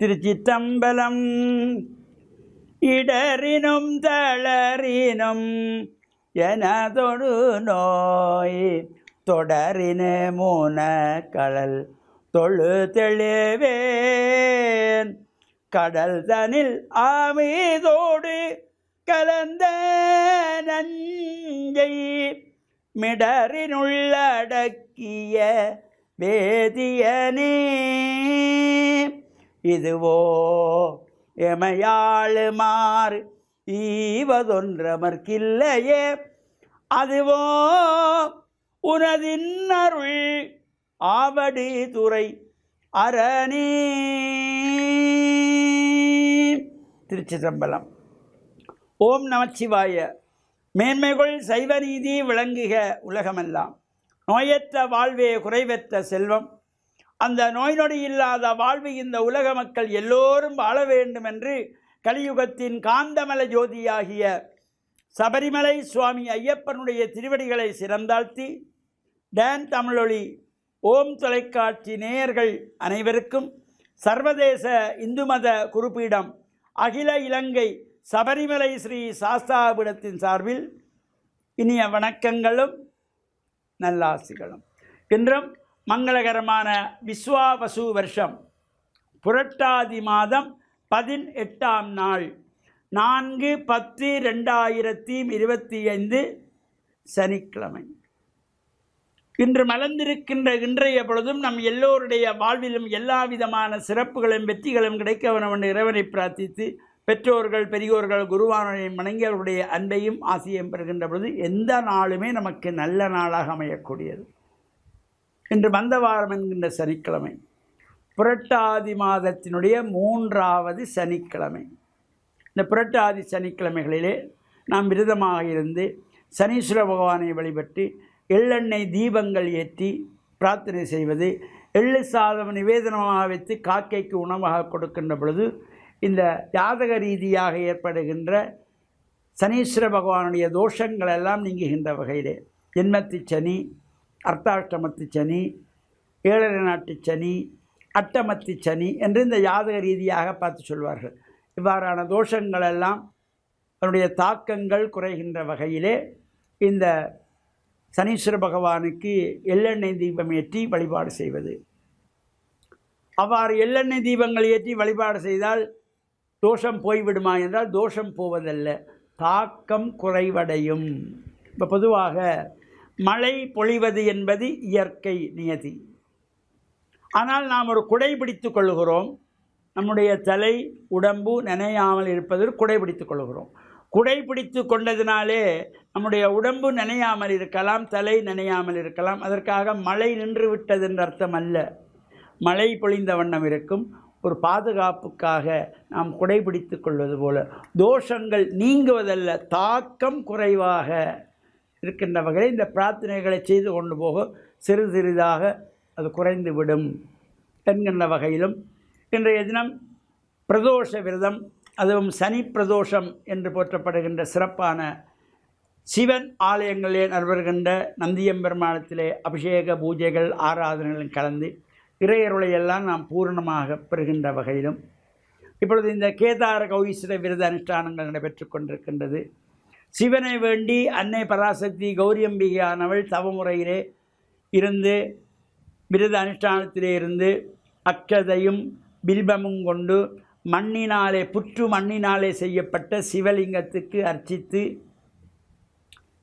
திருச்சிற்றம்பலம். இடறினும் தளறினும் எனதொடு நோய் தொடரினு மூன கடல் தொழு தெளிவேன் கடல் தனில் ஆமீதோடு கலந்த நஞ்சை மிடறினுள்ளடக்கிய வேதியனே. இதுவோ எமையாளுமாறு ஈவதொன்றமர்க்கில்லையே, அதுவோ உனதின் அருள் ஆவடி துறை அரணி. திருச்சிற்றம்பலம். ஓம் நமச்சிவாய. மேன்மைகள் சைவநீதி விளங்குக உலகமெல்லாம். நோயற்ற வாழ்வே குறைவற்ற செல்வம். அந்த நோய் நொடி இல்லாத வாழ்வு இந்த உலக மக்கள் எல்லோரும் வாழ வேண்டும் என்று கலியுகத்தின் காந்தமல ஜோதியாகிய சபரிமலை சுவாமி ஐயப்பனுடைய திருவடிகளை சிறந்தாழ்த்தி டான் தமிழொலி ஓம் தொலைக்காட்சி நேயர்கள் அனைவருக்கும் சர்வதேச இந்து மத குருபீடம் அகில இலங்கை சபரிமலை ஸ்ரீ சாஸ்தாபீடத்தின் சார்பில் இனிய வணக்கங்களும் நல்லாசிகளும். இன்றும் மங்களகரமான விஸ்வாவசு வருஷம் புரட்டாதி மாதம் 18ஆம் நாள் 4/10/2025 சனிக்கிழமை. இன்று மலர்ந்திருக்கின்ற இன்றைய பொழுதும் நம் எல்லோருடைய வாழ்விலும் எல்லா விதமான சிறப்புகளும் வெற்றிகளும் கிடைக்க வேண்டும் என்று இறைவனை பிரார்த்தித்து பெற்றோர்கள் பெரியோர்கள் குருவானை வணங்கி அவருடைய அன்பையும் ஆசையும் பெறுகின்ற பொழுது எந்த நாளுமே நமக்கு நல்ல நாளாக அமையக்கூடியது. இன்று மந்தவாரம் என்கின்ற சனிக்கிழமை, புரட்டாதி மாதத்தினுடைய 3வது சனிக்கிழமை. இந்த புரட்டாதி சனிக்கிழமைகளிலே நாம் விரதமாக இருந்து சனீஸ்வர பகவானை வழிபட்டு எள்ளெண்ணெய் தீபங்கள் ஏற்றி பிரார்த்தனை செய்வது, எள்ளு சாதம் நிவேதனமாக வைத்து காக்கைக்கு உணவாக கொடுக்கின்ற பொழுது இந்த ஜாதக ரீதியாக ஏற்படுகின்ற சனீஸ்வர பகவானுடைய தோஷங்கள் எல்லாம் நீங்குகின்ற வகையிலே ஜென்மத்து சனி, அர்த்தாஷ்டமத்து சனி, ஏழரை நாட்டு சனி, அட்டமத்து சனி என்று இந்த ஜாதக ரீதியாக பார்த்து சொல்வார்கள். இவ்வாறான தோஷங்கள் எல்லாம் அதனுடைய தாக்கங்கள் குறைகின்ற வகையிலே இந்த சனீஸ்வர பகவானுக்கு எள்ளெண்ணெய் தீபம் ஏற்றி வழிபாடு செய்வது. அவ்வாறு எள்ளெண்ணெய் தீபங்கள் ஏற்றி வழிபாடு செய்தால் தோஷம் போய்விடுமா என்றால் தோஷம் போவதல்ல, தாக்கம் குறைவடையும். இப்போ பொதுவாக மழை பொழிவது என்பது இயற்கை நியதி. ஆனால் நாம் ஒரு குடை பிடித்து கொள்கிறோம். நம்முடைய தலை உடம்பு நனையாமல் இருப்பதற்கு குடை பிடித்து கொள்கிறோம். குடை பிடித்து கொண்டதினாலே நம்முடைய உடம்பு நனையாமல் இருக்கலாம், தலை நனையாமல் இருக்கலாம். அதற்காக மழை நின்று விட்டது என்ற அர்த்தம் அல்ல. மழை பொழிந்த வண்ணம் இருக்கும். ஒரு பாதுகாப்புக்காக நாம் குடை பிடித்து கொள்வது போல தோஷங்கள் நீங்குவதல்ல, தாக்கம் குறைவாக இருக்கின்ற வகையில் இந்த பிரார்த்தனைகளை செய்து கொண்டு போக சிறு சிறிதாக அது குறைந்துவிடும் என்கின்ற வகையிலும் இன்றைய தினம் பிரதோஷ விரதம், அதுவும் சனி பிரதோஷம் என்று போற்றப்படுகின்ற சிறப்பான சிவன் ஆலயங்களிலே நடைபெறுகின்ற நந்தியம்பெருமானத்திலே அபிஷேக பூஜைகள் ஆராதனைகளும் கலந்து இறையருளையெல்லாம் நாம் பூரணமாக பெறுகின்ற வகையிலும் இப்பொழுது இந்த கேதார கௌரீஸ்வர விரத அனுஷ்டானங்கள் நடைபெற்று கொண்டிருக்கின்றது. சிவனை வேண்டி அன்னை பராசக்தி கௌரியம்பிகையானவள் தவமுறையிலே இருந்து விரத அனுஷ்டானத்திலே இருந்து அக்ஷதையும் பில்பமும் கொண்டு மண்ணினாலே புற்று மண்ணினாலே செய்யப்பட்ட சிவலிங்கத்துக்கு அர்ச்சித்து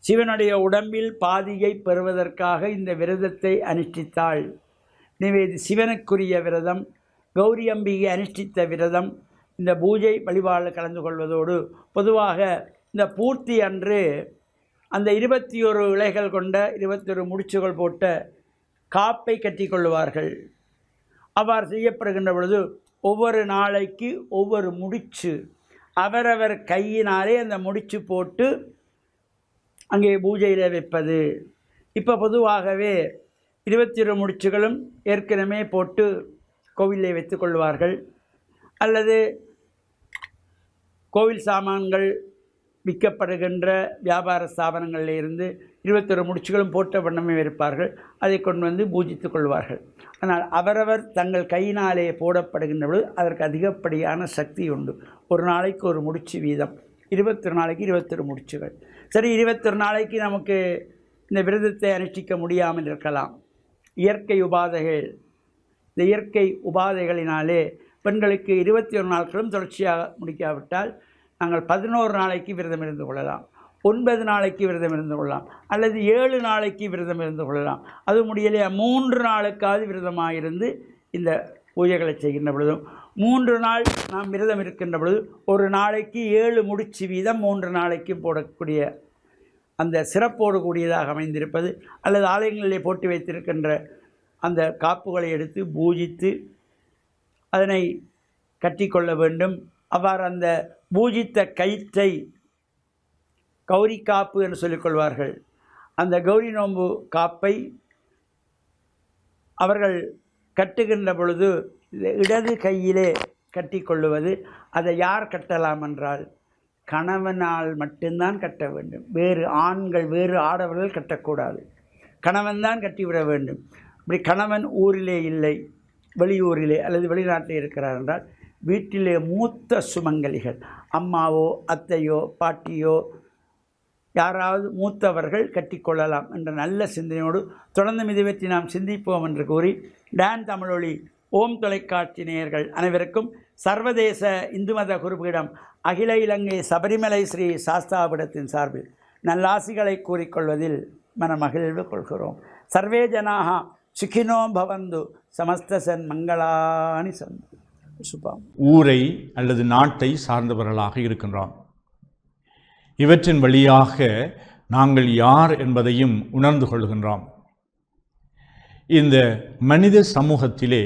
சிவனுடைய உடம்பில் பாதியை பெறுவதற்காக இந்த விரதத்தை அனுஷ்டித்தாள். எனவே இது சிவனுக்குரிய விரதம், கௌரி அம்பிகை அனுஷ்டித்த விரதம். இந்த பூஜை வழிபாடு கலந்து கொள்வதோடு பொதுவாக இந்த பூர்த்தி அன்று அந்த 21 இலைகள் கொண்ட 21 முடிச்சுகள் போட்ட காப்பை கட்டி கொள்வார்கள். அவ்வாறு செய்யப்படுகின்ற பொழுது ஒவ்வொரு நாளைக்கு ஒவ்வொரு முடிச்சு அவரவர் கையினாலே அந்த முடிச்சு போட்டு அங்கே பூஜையில் வைப்பது. இப்போ பொதுவாகவே 21 முடிச்சுகளும் ஏற்கனவே போட்டு கோவிலில் வைத்து கொள்வார்கள். அல்லது கோவில் சாமான்கள் விற்கப்படுகின்ற வியாபார ஸ்தாபனங்களில் இருந்து 21 முடிச்சுகளும் போட்ட வண்ணமே இருப்பார்கள். அதை கொண்டு வந்து பூஜித்து கொள்வார்கள். ஆனால் அவரவர் தங்கள் கையினாலே போடப்படுகின்ற பொழுது அதற்கு அதிகப்படியான சக்தி உண்டு. ஒரு நாளைக்கு ஒரு முடிச்சு வீதம், 21 நாளைக்கு 21 முடிச்சுகள். சரி, 21 நாளைக்கு நமக்கு இந்த விரதத்தை அனுஷ்டிக்க முடியாமல் இருக்கலாம். இயற்கை உபாதைகள், இந்த இயற்கை உபாதைகளினாலே பெண்களுக்கு 21 நாட்களும் தொடர்ச்சியாக முடிக்காவிட்டால் நாங்கள் 11 நாளைக்கு விரதம் இருந்து கொள்ளலாம், 9 நாளைக்கு விரதம் இருந்து கொள்ளலாம், அல்லது 7 நாளைக்கு விரதம் இருந்து கொள்ளலாம். அது முடியலையா 3 நாளுக்காவது விரதமாக இருந்து இந்த பூஜைகளை செய்கின்ற பொழுதும் 3 நாள் நாம் விரதம் இருக்கின்ற பொழுது ஒரு நாளைக்கு 7 முடிச்சு வீதம் 3 நாளைக்கு போடக்கூடிய அந்த சிறப்போடு கூடியதாக அமைந்திருப்பது, அல்லது ஆலயங்களிலே போட்டு வைத்திருக்கின்ற அந்த காப்புகளை எடுத்து பூஜித்து அதனை கட்டிக்கொள்ள வேண்டும். அவ்வாறு அந்த பூஜித்த கயிற்றை கௌரி காப்பு என்று சொல்லிக்கொள்வார்கள். அந்த கௌரி நோன்பு காப்பை அவர்கள் கட்டுகின்ற பொழுது இடது கையிலே கட்டிக்கொள்ளுவது. அதை யார் கட்டலாம் என்றால் கணவனால் மட்டும்தான் கட்ட வேண்டும். வேறு ஆண்கள், வேறு ஆடவர்கள் கட்டக்கூடாது. கணவன்தான் கட்டிவிட வேண்டும். இப்படி கணவன் ஊரிலே இல்லை, வெளியூரிலே அல்லது வெளிநாட்டில் இருக்கிறார் என்றால் வீட்டிலே மூத்த சுமங்கலிகள், அம்மாவோ அத்தையோ பாட்டியோ யாராவது மூத்தவர்கள் கட்டிக்கொள்ளலாம் என்ற நல்ல சிந்தனையோடு தொடர்ந்து இதை பற்றி நாம் சிந்திப்போம் என்று கூறி, டான் தமிழொலி ஓம் தொலைக்காட்சி நேயர்கள் அனைவருக்கும் சர்வதேச இந்து மத குருபீடம் அகில இலங்கை சபரிமலை ஸ்ரீ சாஸ்தாபீடத்தின் சார்பில் நல்லாசிகளை கூறிக்கொள்வதில் மனமகிழ்வு கொள்கிறோம். சர்வே ஜனாக சுகினோ பவந்து சமஸ்தசன் மங்களானி சந்து. சுபம். ஊரை அல்லது நாட்டை சார்ந்தவர்களாக இருக்கின்றோம். இவற்றின் வழியாக நாங்கள் யார் என்பதையும் உணர்ந்து கொள்கின்றோம். இந்த மனித சமூகத்திலே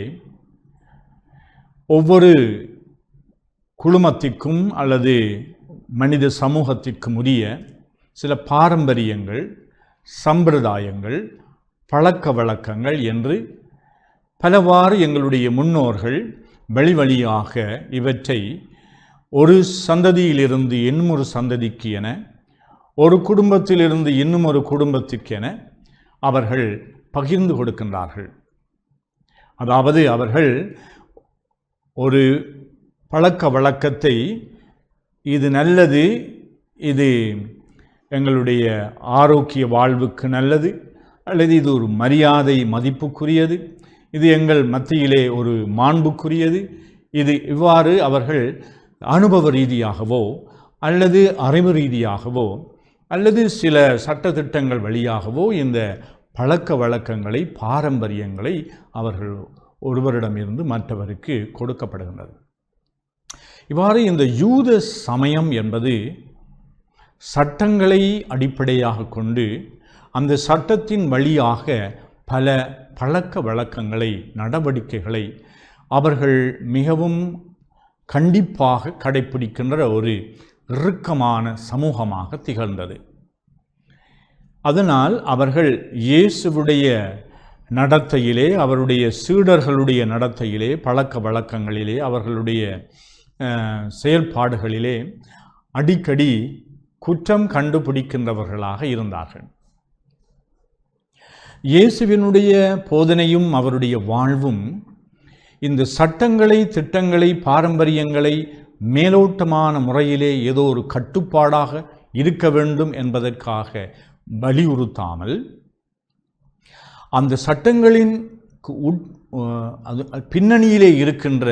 ஒவ்வொரு குழுமத்திற்கும் அல்லது மனித சமூகத்திற்கும் உரிய சில பாரம்பரியங்கள், சம்பிரதாயங்கள், பழக்க வழக்கங்கள் என்று பலவாறு எங்களுடைய முன்னோர்கள் வழி வழியாக இவற்றை ஒரு சந்ததியிலிருந்து இன்னும் ஒரு சந்ததிக்கு என, ஒரு குடும்பத்திலிருந்து இன்னும் ஒரு குடும்பத்திற்கென அவர்கள் பகிர்ந்து கொடுக்கின்றார்கள். அதாவது அவர்கள் ஒரு பழக்க வழக்கத்தை, இது நல்லது, இது எங்களுடைய ஆரோக்கிய வாழ்வுக்கு நல்லது, அல்லது இது ஒரு மரியாதை மதிப்புக்குரியது, இது எங்கள் மத்தியிலே ஒரு மாண்புக்குரியது, இது இவ்வாறு அவர்கள் அனுபவ ரீதியாகவோ அல்லது அறிவு ரீதியாகவோ அல்லது சில சட்டத்திட்டங்கள் வழியாகவோ இந்த பழக்க வழக்கங்களை, பாரம்பரியங்களை அவர்கள் ஒருவரிடமிருந்து மற்றவருக்கு கொடுக்கப்படுகின்றது. இவ்வாறு இந்த யூத சமயம் என்பது சட்டங்களை அடிப்படையாக கொண்டு அந்த சட்டத்தின் வழியாக பல பழக்க வழக்கங்களை, நடவடிக்கைகளை அவர்கள் மிகவும் கண்டிப்பாக கடைப்பிடிக்கின்ற ஒரு இறுக்கமான சமூகமாக திகழ்ந்தது. அதனால் அவர்கள் இயேசுவுடைய நடத்தையிலே, அவருடைய சீடர்களுடைய நடத்தையிலே, பழக்க வழக்கங்களிலே, அவர்களுடைய செயல்பாடுகளிலே அடிக்கடி குற்றம் கண்டுபிடிக்கின்றவர்களாக இருந்தார்கள். இயேசுவினுடைய போதனையும் அவருடைய வாழ்வும் இந்த சட்டங்களை, திட்டங்களை, பாரம்பரியங்களை மேலோட்டமான முறையிலே ஏதோ ஒரு கட்டுப்பாடாக இருக்க வேண்டும் என்பதற்காக வலியுறுத்தாமல், அந்த சட்டங்களின் பின்னணியிலே இருக்கின்ற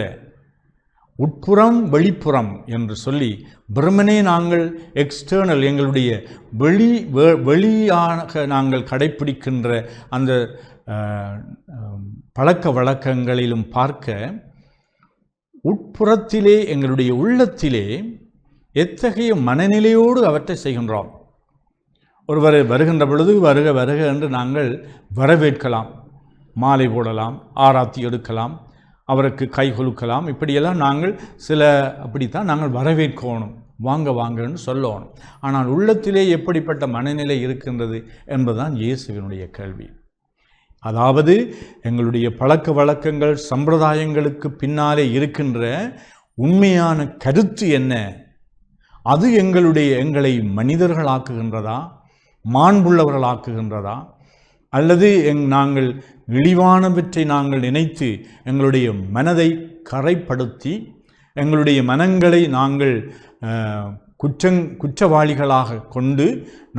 உட்புறம் வெளிப்புறம் என்று சொல்லி பிரமனே நாங்கள் எக்ஸ்டர்னல், எங்களுடைய வெளியாக நாங்கள் கடைப்பிடிக்கின்ற அந்த பழக்க வழக்கங்களிலும் பார்க்க, உட்புறத்திலே எங்களுடைய உள்ளத்திலே எத்தகைய மனநிலையோடு அவற்றை செய்கின்றோம். ஒருவர் வருகின்ற பொழுது வருக வருக என்று நாங்கள் வரவேற்கலாம், மாலை போடலாம், ஆராத்தி எடுக்கலாம், அவருக்கு கை கொலுக்கலாம். இப்படியெல்லாம் நாங்கள் அப்படித்தான் நாங்கள் வரவேற்கணும், வாங்க வாங்கன்னு சொல்லணும். ஆனால் உள்ளத்திலே எப்படிப்பட்ட மனநிலை இருக்கின்றது என்பதுதான் இயேசுவினுடைய கேள்வி. அதாவது எங்களுடைய பழக்க வழக்கங்கள், சம்பிரதாயங்களுக்கு பின்னாலே இருக்கின்ற உண்மையான கருத்து என்ன, அது எங்களை மனிதர்களாக்குகின்றதா, மாண்புள்ளவர்களாக்குகின்றதா, அல்லது நாங்கள் இழிவானவற்றை நாங்கள் நினைத்து எங்களுடைய மனதை கரைப்படுத்தி எங்களுடைய மனங்களை நாங்கள் குற்றவாளிகளாக கொண்டு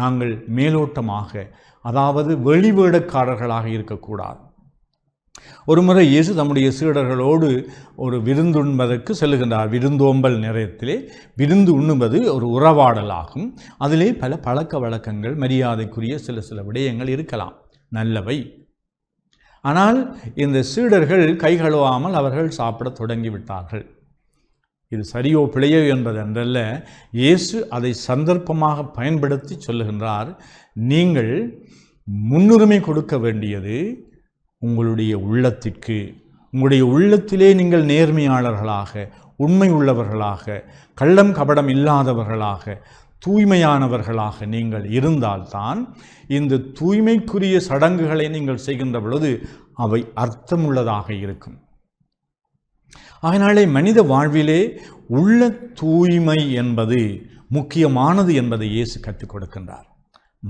நாங்கள் மேலோட்டமாக, அதாவது வெளிவேடக்காரர்களாக இருக்கக்கூடாது. ஒருமுறை இயேசு தம்முடைய சீடர்களோடு ஒரு விருந்துண்பதற்கு செல்லுகின்றார். விருந்தோம்பல் நேரத்திலே விருந்து உண்ணுவது ஒரு உறவாடலாகும். அதிலே பல பழக்க வழக்கங்கள், மரியாதைக்குரிய சில விடயங்கள் இருக்கலாம், நல்லவை. ஆனால் இந்த சீடர்கள் கை கழுவாமல் அவர்கள் சாப்பிட தொடங்கிவிட்டார்கள். இது சரியோ பிழையோ என்பதென்றல்ல, இயேசு அதை சந்தர்ப்பமாக பயன்படுத்தி சொல்லுகின்றார். நீங்கள் முன்னுரிமை கொடுக்க வேண்டியது உங்களுடைய உள்ளத்திற்கு. உங்களுடைய உள்ளத்திலே நீங்கள் நேர்மையாளர்களாக, உண்மை உள்ளவர்களாக, கள்ளம் கபடம் இல்லாதவர்களாக, தூய்மையானவர்களாக நீங்கள் இருந்தால்தான் இந்த தூய்மைக்குரிய சடங்குகளை நீங்கள் செய்கின்ற பொழுது அவை அர்த்தமுள்ளதாக இருக்கும். அதனாலே மனித வாழ்விலே உள்ள தூய்மை என்பது முக்கியமானது என்பதை இயேசு கற்றுக் கொடுக்கின்றார்.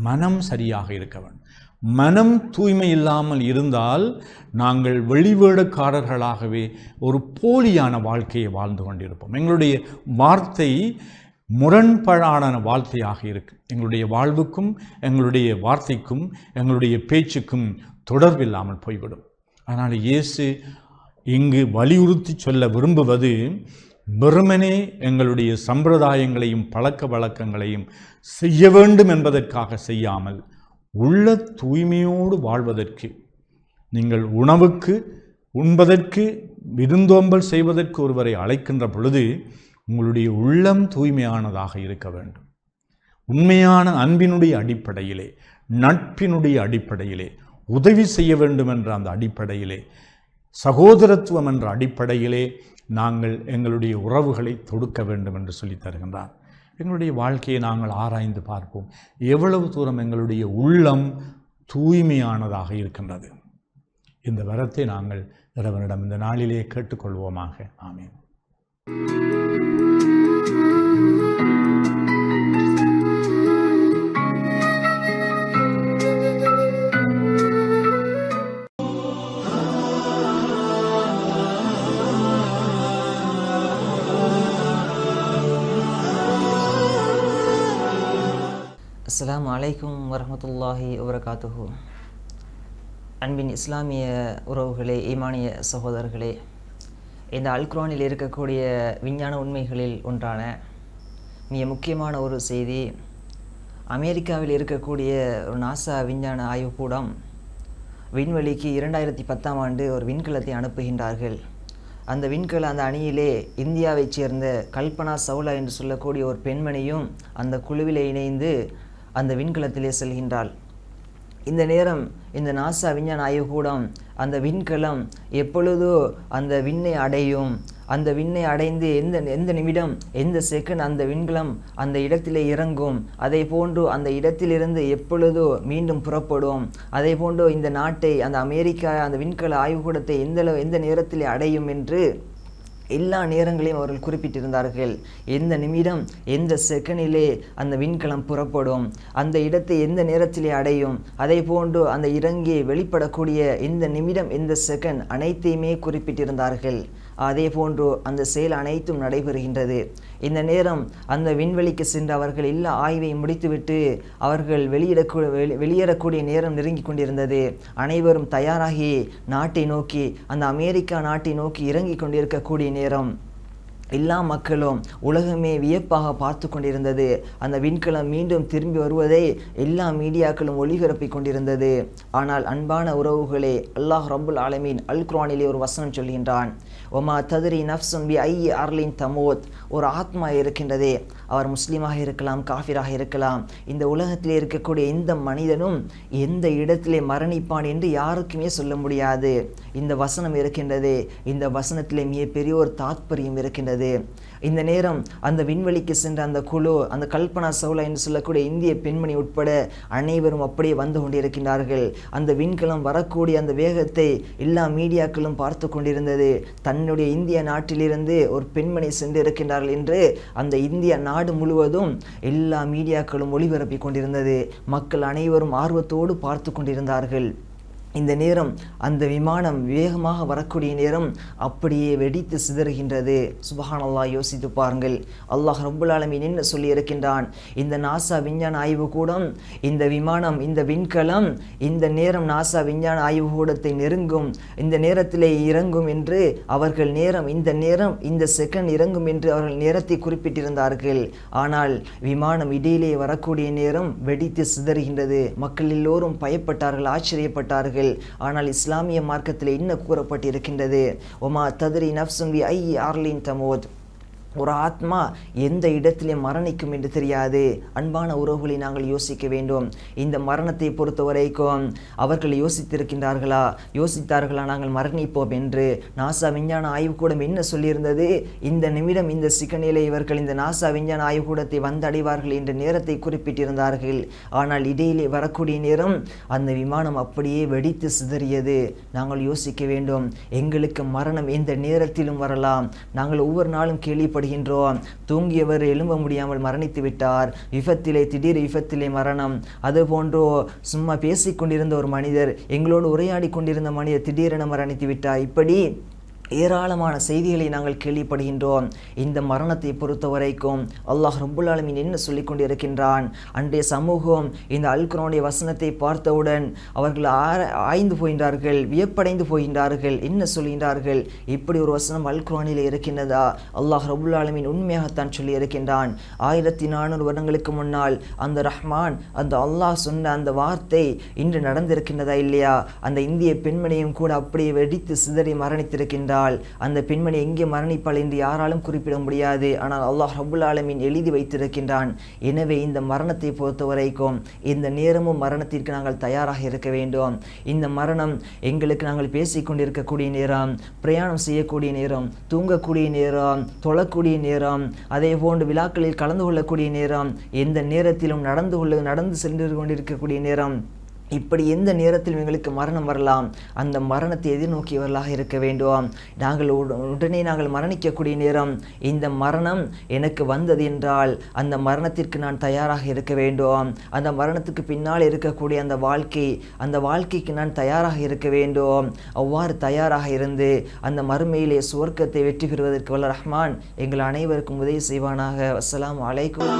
மனம் சரியாக இருக்க வேண்டும். மனம் தூய்மை இல்லாமல் இருந்தால் நாங்கள் வெளிவேடக்காரர்களாகவே ஒரு போலியான வாழ்க்கையை வாழ்ந்து கொண்டிருப்போம். எங்களுடைய வார்த்தை முரண்பாடான வார்த்தையாக இருக்கு. எங்களுடைய வாழ்வுக்கும் எங்களுடைய வார்த்தைக்கும் எங்களுடைய பேச்சுக்கும் தொடர்பில்லாமல் போய்விடும். அதனால் இயேசு இங்கு வலியுறுத்தி சொல்ல விரும்புவது வெறுமனே எங்களுடைய சம்பிரதாயங்களையும் பழக்க வழக்கங்களையும் செய்ய வேண்டும் என்பதற்காக செய்யாமல், உள்ள தூய்மையோடு வாழ்வதற்கு, நீங்கள் உணவுக்கு உண்பதற்கு விருந்தோம்பல் செய்வதற்கு ஒருவரை அழைக்கின்ற பொழுது உங்களுடைய உள்ளம் தூய்மையானதாக இருக்க வேண்டும். உண்மையான அன்பினுடைய அடிப்படையிலே, நட்பினுடைய அடிப்படையிலே, உதவி செய்ய வேண்டும் என்ற அந்த அடிப்படையிலே, சகோதரத்துவம் என்ற அடிப்படையிலே நாங்கள் எங்களுடைய உறவுகளை தொடுக்க வேண்டும் என்று சொல்லித் தருகின்றார். எங்களுடைய வாழ்க்கையை நாங்கள் ஆராய்ந்து பார்ப்போம். எவ்வளவு தூரம் எங்களுடைய உள்ளம் தூய்மையானதாக இருக்கின்றது. இந்த வரத்தை நாங்கள் இறைவனிடம் இந்த நாளிலே கேட்டுக்கொள்வோமாக. ஆமென். அஸ்ஸலாமு அலைக்கும் வரஹ்மத்துல்லாஹி வபரகாத்துஹு. அன்பின் இஸ்லாமிய உறவுகளே, ஈமானிய சகோதரர்களே, இந்த அல்குர்ஆனில் இருக்கக்கூடிய விஞ்ஞான உண்மைகளில் ஒன்றான மிக முக்கியமான ஒரு செய்தி, அமெரிக்காவில் இருக்கக்கூடிய ஒரு நாசா விஞ்ஞான ஆய்வுக்கூடம் விண்வெளிக்கு 2010ஆம் ஆண்டு ஒரு விண்கலத்தை அனுப்புகின்றார்கள். அந்த அணியிலே இந்தியாவைச் சேர்ந்த கல்பனா சவுலா என்று சொல்லக்கூடிய ஒரு பெண்மணியும் அந்த குழுவிலே இணைந்து அந்த விண்கலத்திலே செல்கின்றாள். இந்த நேரம் இந்த நாசா விஞ்ஞான ஆய்வுக்கூடம் அந்த விண்கலம் எப்பொழுதோ அந்த விண்ணை அடையும், அந்த விண்ணை அடைந்து எந்த நிமிடம் எந்த செகண்ட் அந்த விண்கலம் அந்த இடத்திலே இறங்கும், அதை போன்று அந்த இடத்திலிருந்து எப்பொழுதோ மீண்டும் புறப்படும், அதை போன்று இந்த நாட்டை, அந்த அமெரிக்கா அந்த விண்கல ஆய்வுக்கூடத்தை எந்த நேரத்திலே அடையும் என்று எல்லா நேரங்களையும் அவர்கள் குறிப்பிட்டிருந்தார்கள். எந்த நிமிடம் எந்த செகண்டிலே அந்த விண்கலம் புறப்படும், அந்த இடத்தை எந்த நேரத்திலே அடையும், அதே போன்று அந்த இறங்கி வெளிப்படக்கூடிய எந்த நிமிடம் எந்த செகண்ட் அனைத்தையுமே குறிப்பிட்டிருந்தார்கள். அதே போன்று அந்த செயல் அனைத்தும் நடைபெறுகின்றது. இந்த நேரம் அந்த விண்வெளிக்கு சென்று அவர்கள் எல்லா ஆய்வையும் முடித்துவிட்டு அவர்கள் வெளியேறக்கூடிய நேரம் நெருங்கி கொண்டிருந்தது. அனைவரும் தயாராகி நாட்டை நோக்கி, அந்த அமெரிக்கா நாட்டை நோக்கி இறங்கி கொண்டிருக்கக்கூடிய நேரம் எல்லா மக்களும் உலகமே வியப்பாக பார்த்து கொண்டிருந்தது. அந்த விண்கலம் மீண்டும் திரும்பி வருவதை எல்லா மீடியாக்களும் ஒளிபரப்பி கொண்டிருந்தது. ஆனால் அன்பான உறவுகளே, அல்லாஹ் ரப்புல் ஆலமீன் அல் குர்ஆனிலே ஒரு வசனம் சொல்கின்றான், ஒமா தத்ரி நஃப்சுன் பி ஐ அர்லின் தமூத். ஒரு ஆத்மா இருக்கின்றதே, அவர் முஸ்லீமாக இருக்கலாம், காஃபிராக இருக்கலாம், இந்த உலகத்திலே இருக்கக்கூடிய எந்த மனிதனும் எந்த இடத்திலே மரணிப்பான் என்று யாருக்குமே சொல்ல முடியாது. இந்த வசனம் இருக்கின்றது. இந்த வசனத்திலே மிக பெரிய ஒரு தாத்பரியம் இருக்கின்றது. இந்த நேரம் அந்த விண்வெளிக்கு சென்ற அந்த குழு, அந்த கல்பனா சவுலா என்று சொல்லக்கூடிய இந்திய பெண்மணி உட்பட அனைவரும் அப்படியே வந்து கொண்டிருக்கின்றார்கள். அந்த விண்கலம் வரக்கூடிய அந்த வேகத்தை எல்லா மீடியாக்களும் பார்த்து கொண்டிருந்தது. தன்னுடைய இந்திய நாட்டிலிருந்து ஒரு பெண்மணி சென்றிருக்கின்றார்கள் என்று அந்த இந்திய நாடு முழுவதும் எல்லா மீடியாக்களும் ஒளிபரப்பி கொண்டிருந்தது. மக்கள் அனைவரும் ஆர்வத்தோடு பார்த்து கொண்டிருந்தார்கள். இந்த நேரம் அந்த விமானம் வேகமாக வரக்கூடிய நேரம் அப்படியே வெடித்து சிதறுகின்றது. சுப்ஹானல்லாஹ், யோசித்து பாருங்கள். அல்லாஹ் ரப்புல் ஆலமீன் என்ன சொல்லி இருக்கின்றான்? இந்த நாசா விஞ்ஞான ஆய்வு கூடம், இந்த விமானம், இந்த விண்கலம் இந்த நேரம் நாசா விஞ்ஞான ஆய்வு கூடத்தை நெருங்கும், இந்த நேரத்திலே இறங்கும் என்று அவர்கள் இந்த நேரம் இந்த செகண்ட் இறங்கும் என்று அவர்கள் நேரத்தை குறிப்பிட்டிருந்தார்கள். ஆனால் விமானம் இடையிலே வரக்கூடிய நேரம் வெடித்து சிதறுகின்றது. மக்கள் எல்லோரும் பயப்பட்டார்கள், ஆச்சரியப்பட்டார்கள். ஆனால் இஸ்லாமிய மார்க்கத்தில் என்ன கூறப்பட்டிருக்கின்றது? ஒமா தத்ரி நஃப்சுன் பி ஐயி அர்லின் தமூத், ஒரு ஆத்மா எந்த இடத்திலே மரணிக்கும் என்று தெரியாது. அன்பான உறவுகளை நாங்கள் யோசிக்க வேண்டும். இந்த மரணத்தை பொறுத்த வரைக்கும் அவர்கள் யோசித்தார்களா நாங்கள் மரணிப்போம் என்று? நாசா விஞ்ஞான ஆய்வுக்கூடம் என்ன சொல்லியிருந்தது? இந்த நிமிடம் இந்த சிக்கனிலே இவர்கள் இந்த நாசா விஞ்ஞான ஆய்வுக்கூடத்தை வந்தடைவார்கள் என்ற நேரத்தை குறிப்பிட்டிருந்தார்கள். ஆனால் இடையிலே வரக்கூடிய நேரம் அந்த விமானம் அப்படியே வெடித்து சிதறியது. நாங்கள் யோசிக்க வேண்டும். எங்களுக்கு மரணம் எந்த நேரத்திலும் வரலாம். நாங்கள் ஒவ்வொரு நாளும் கேள்விப்படுகின்றோம், தூங்கியவர் எழும்ப முடியாமல் மரணித்து விட்டார், திடீர் விபத்திலே மரணம். அதுபோன்றோ சும்மா பேசிக்கொண்டிருந்த ஒரு மனிதர், எங்களோடு உரையாடி கொண்டிருந்த மனிதர் திடீரென மரணித்து விட்டார். இப்படி ஏராளமான செய்திகளை நாங்கள் கேள்விப்படுகின்றோம். இந்த மரணத்தை பொறுத்த வரைக்கும் அல்லாஹ் ரப்புல் ஆலமீன் என்ன சொல்லிக் கொண்டிருக்கின்றான்? அன்றைய சமூகம் இந்த அல் குர்ஆனுடைய வசனத்தை பார்த்தவுடன் அவர்கள் ஆய்ந்து போகின்றார்கள், வியப்படைந்து போகின்றார்கள். என்ன சொல்கின்றார்கள்? இப்படி ஒரு வசனம் அல் குர்ஆனில் இருக்கின்றதா? அல்லாஹ் ரப்புல் ஆலமீன் உண்மையாகத்தான் சொல்லி இருக்கின்றான். 1400 வருடங்களுக்கு முன்னால் அந்த ரஹ்மான், அந்த அல்லாஹ் சொன்ன அந்த வார்த்தை இன்று நடந்திருக்கின்றதா இல்லையா? அந்த இந்திய பெண்மணியும் கூட அப்படியே வெடித்து சிதறி மரணித்திருக்கின்றார். அந்த பெண்மணி எங்கே மரணிப்பாள் என்று யாராலும் குறிப்பிட முடியாது. ஆனால் அல்லாஹ் ரப்புல் ஆலமீன் எழுதி வைத்திருக்கின்றான். எனவே இந்த மரணத்தை பொறுத்த வரைக்கும் இந்த நேரமும் மரணத்திற்கு நாங்கள் தயாராக இருக்க வேண்டும். இந்த மரணம் எங்களுக்கு நாங்கள் பேசிக்கொண்டிருக்கக்கூடிய நேரம், பிரயாணம் செய்யக்கூடிய நேரம், தூங்கக்கூடிய நேரம், தொழக்கூடிய நேரம், அதே போன்று விழாக்களில் கலந்து கொள்ளக்கூடிய நேரம், எந்த நேரத்திலும் நடந்து சென்று கொண்டிருக்கக்கூடிய நேரம், இப்படி எந்த நேரத்தில் எங்களுக்கு மரணம் வரலாம். அந்த மரணத்தை எதிர்நோக்கியவர்களாக இருக்க வேண்டும். உடனே நாங்கள் மரணிக்கக்கூடிய நேரம், இந்த மரணம் எனக்கு வந்தது என்றால் அந்த மரணத்திற்கு நான் தயாராக இருக்க வேண்டும். அந்த மரணத்துக்கு பின்னால் இருக்கக்கூடிய அந்த வாழ்க்கைக்கு நான் தயாராக இருக்க வேண்டும். அவ்வாறு தயாராக இருந்து அந்த மறுமையிலே சுவர்க்கத்தை வெற்றி பெறுவதற்கு வல்ல ரஹ்மான் எங்கள் அனைவருக்கும் உதவி செய்வானாக. அஸ்ஸலாமு அலைக்கும்.